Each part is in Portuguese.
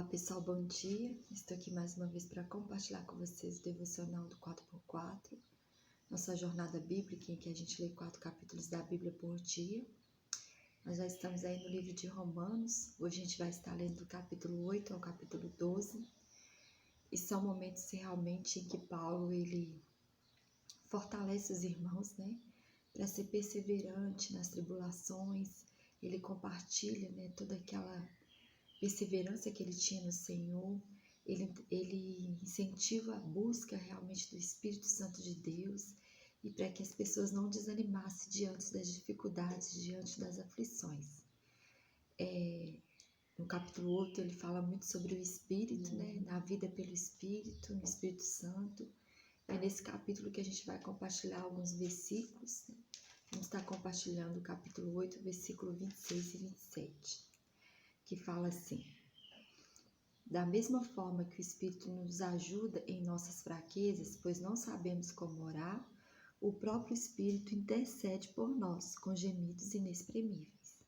Olá pessoal, bom dia. Estou aqui mais uma vez para compartilhar com vocês o devocional do 4x4, nossa jornada bíblica em que a gente lê 4 capítulos da Bíblia por dia. Nós já estamos aí no livro de Romanos. Hoje a gente vai estar lendo do capítulo 8 ao capítulo 12. E são momentos realmente em que Paulo ele fortalece os irmãos, para ser perseverante nas tribulações. Ele compartilha, toda aquela perseverança que ele tinha no Senhor. Ele incentiva a busca realmente do Espírito Santo de Deus e para que as pessoas não desanimassem diante das dificuldades, diante das aflições. No capítulo 8 ele fala muito sobre o Espírito, na vida pelo Espírito, no Espírito Santo. É nesse capítulo que a gente vai compartilhar alguns versículos. Vamos estar compartilhando o capítulo 8, versículo 26 e 27, que fala assim: da mesma forma que o Espírito nos ajuda em nossas fraquezas, pois não sabemos como orar, o próprio Espírito intercede por nós com gemidos inexprimíveis.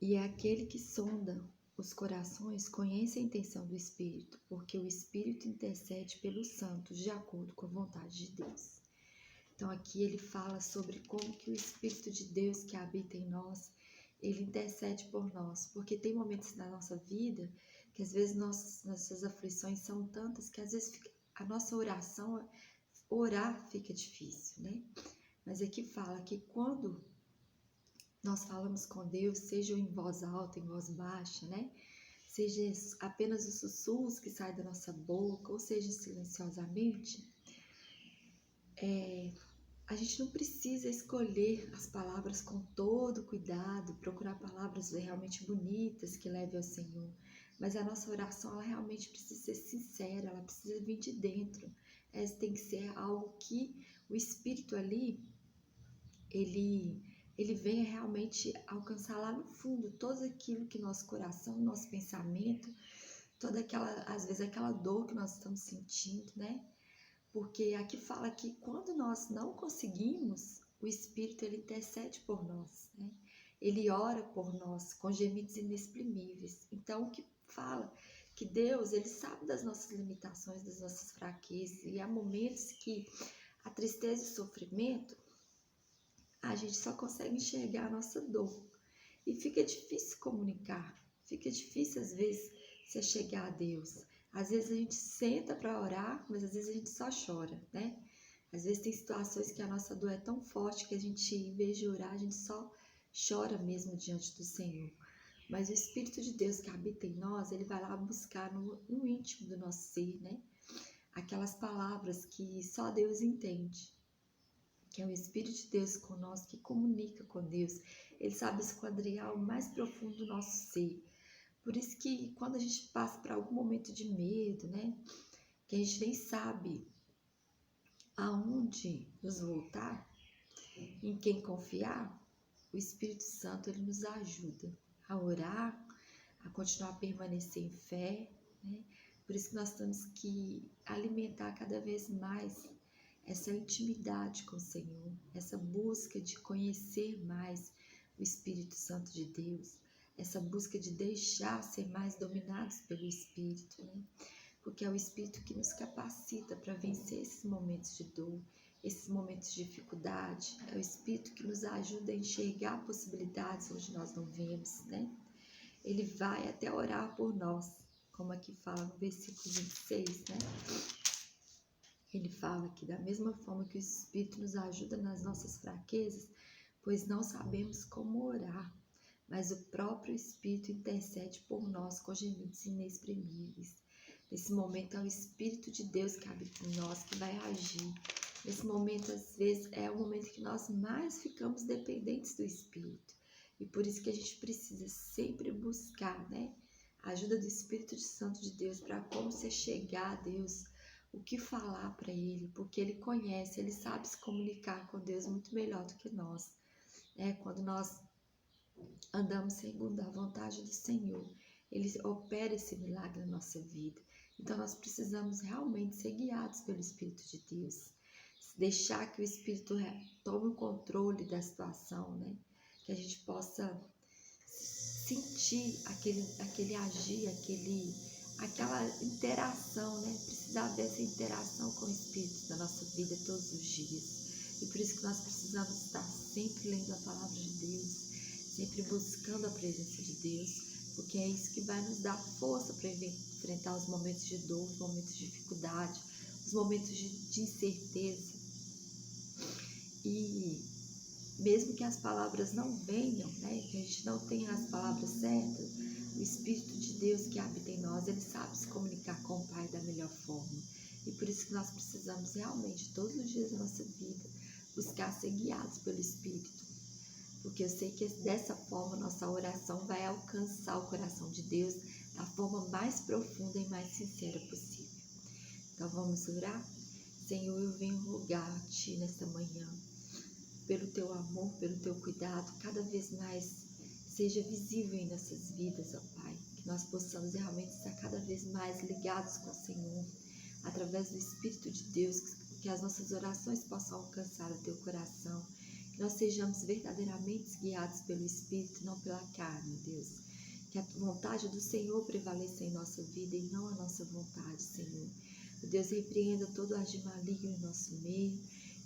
E é aquele que sonda os corações conhece a intenção do Espírito, porque o Espírito intercede pelos santos de acordo com a vontade de Deus. Então aqui ele fala sobre como que o Espírito de Deus que habita em nós, ele intercede por nós, porque tem momentos na nossa vida que às vezes nossas aflições são tantas que às vezes a nossa orar fica difícil, Mas aqui fala que quando nós falamos com Deus, seja em voz alta, em voz baixa, seja apenas os sussurros que saem da nossa boca, ou seja silenciosamente, a gente não precisa escolher as palavras com todo cuidado, procurar palavras realmente bonitas que levem ao Senhor. Mas a nossa oração, ela realmente precisa ser sincera, ela precisa vir de dentro. Essa tem que ser algo que o Espírito ali, ele venha realmente alcançar lá no fundo todo aquilo que nosso coração, nosso pensamento, toda aquela, às vezes aquela dor que nós estamos sentindo, Porque aqui fala que quando nós não conseguimos, o Espírito ele intercede por nós, Ele ora por nós com gemidos inexprimíveis. Então, o que fala que Deus, ele sabe das nossas limitações, das nossas fraquezas, e há momentos que a tristeza e o sofrimento, a gente só consegue enxergar a nossa dor. E fica difícil comunicar, fica difícil às vezes se chegar a Deus. Às vezes a gente senta para orar, mas às vezes a gente só chora, Às vezes tem situações que a nossa dor é tão forte que a gente, em vez de orar, a gente só chora mesmo diante do Senhor. Mas o Espírito de Deus que habita em nós, ele vai lá buscar no íntimo do nosso ser, Aquelas palavras que só Deus entende. Que é o Espírito de Deus conosco, que comunica com Deus. Ele sabe esquadrinhar o mais profundo do nosso ser. Por isso que quando a gente passa por algum momento de medo, que a gente nem sabe aonde nos voltar, em quem confiar, o Espírito Santo ele nos ajuda a orar, a continuar a permanecer em fé, Por isso que nós temos que alimentar cada vez mais essa intimidade com o Senhor, essa busca de conhecer mais o Espírito Santo de Deus, essa busca de deixar ser mais dominados pelo Espírito, Porque é o Espírito que nos capacita para vencer esses momentos de dor, esses momentos de dificuldade, é o Espírito que nos ajuda a enxergar possibilidades onde nós não vemos, Ele vai até orar por nós, como aqui fala no versículo 26, Ele fala que da mesma forma que o Espírito nos ajuda nas nossas fraquezas, pois não sabemos como orar, mas o próprio Espírito intercede por nós com gemidos inexprimíveis. Nesse momento é o Espírito de Deus que habita em nós, que vai agir. Nesse momento, às vezes, é o momento que nós mais ficamos dependentes do Espírito. E por isso que a gente precisa sempre buscar, a ajuda do Espírito Santo de Deus para como você chegar a Deus, o que falar para Ele, porque Ele conhece, Ele sabe se comunicar com Deus muito melhor do que nós. Quando nós andamos segundo a vontade do Senhor, Ele opera esse milagre na nossa vida. Então nós precisamos realmente ser guiados pelo Espírito de Deus, deixar que o Espírito tome o controle da situação, que a gente possa sentir aquele agir, aquela interação, né? Precisa haver essa interação com o Espírito na nossa vida todos os dias. E por isso que nós precisamos estar sempre lendo a palavra de Deus, sempre buscando a presença de Deus, porque é isso que vai nos dar força para enfrentar os momentos de dor, os momentos de dificuldade, os momentos de incerteza. E mesmo que as palavras não venham, né, que a gente não tenha as palavras certas, o Espírito de Deus que habita em nós, ele sabe se comunicar com o Pai da melhor forma. E por isso que nós precisamos realmente, todos os dias da nossa vida, buscar ser guiados pelo Espírito. Porque eu sei que dessa forma nossa oração vai alcançar o coração de Deus da forma mais profunda e mais sincera possível. Então vamos orar? Senhor, eu venho rogar a Ti nesta manhã, pelo Teu amor, pelo Teu cuidado, cada vez mais seja visível em nossas vidas, ó Pai. Que nós possamos realmente estar cada vez mais ligados com o Senhor, através do Espírito de Deus, que as nossas orações possam alcançar o Teu coração. Que nós sejamos verdadeiramente guiados pelo Espírito, não pela carne, Deus. Que a vontade do Senhor prevaleça em nossa vida e não a nossa vontade, Senhor. Deus, repreenda todo agir maligno em nosso meio,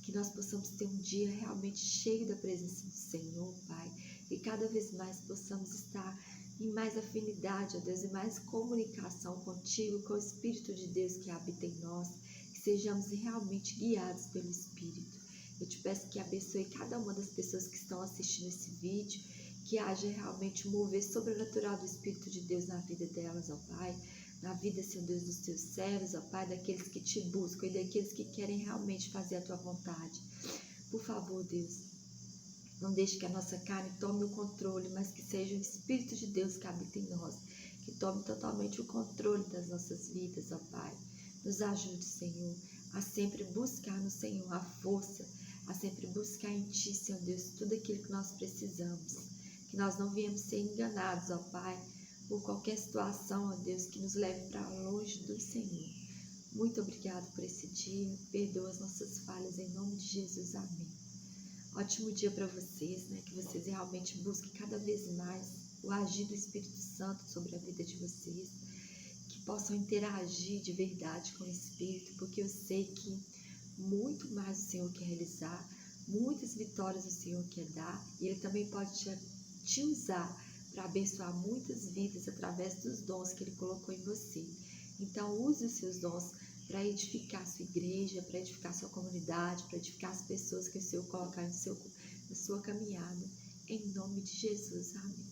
que nós possamos ter um dia realmente cheio da presença do Senhor, Pai, e cada vez mais possamos estar em mais afinidade, ó Deus, e mais comunicação contigo, com o Espírito de Deus que habita em nós, que sejamos realmente guiados pelo Espírito. Eu te peço que abençoe cada uma das pessoas que estão assistindo esse vídeo, que haja realmente um mover sobrenatural do Espírito de Deus na vida delas, ó Pai, na vida, Senhor Deus, dos teus servos, ó Pai, daqueles que te buscam e daqueles que querem realmente fazer a tua vontade. Por favor, Deus, não deixe que a nossa carne tome o controle, mas que seja o Espírito de Deus que habita em nós, que tome totalmente o controle das nossas vidas, ó Pai. Nos ajude, Senhor, a sempre buscar no Senhor a força, a sempre buscar em Ti, Senhor Deus, tudo aquilo que nós precisamos. Que nós não venhamos ser enganados, ó Pai, por qualquer situação, ó Deus, que nos leve para longe do Senhor. Muito obrigado por esse dia. Perdoa as nossas falhas em nome de Jesus. Amém. Ótimo dia para vocês, né? Que vocês realmente busquem cada vez mais o agir do Espírito Santo sobre a vida de vocês. Que possam interagir de verdade com o Espírito, porque eu sei que muito mais o Senhor quer realizar, muitas vitórias o Senhor quer dar, e Ele também pode te usar para abençoar muitas vidas através dos dons que Ele colocou em você. Então use os seus dons para edificar a sua igreja, para edificar a sua comunidade, para edificar as pessoas que o Senhor colocar na sua caminhada. Em nome de Jesus, amém.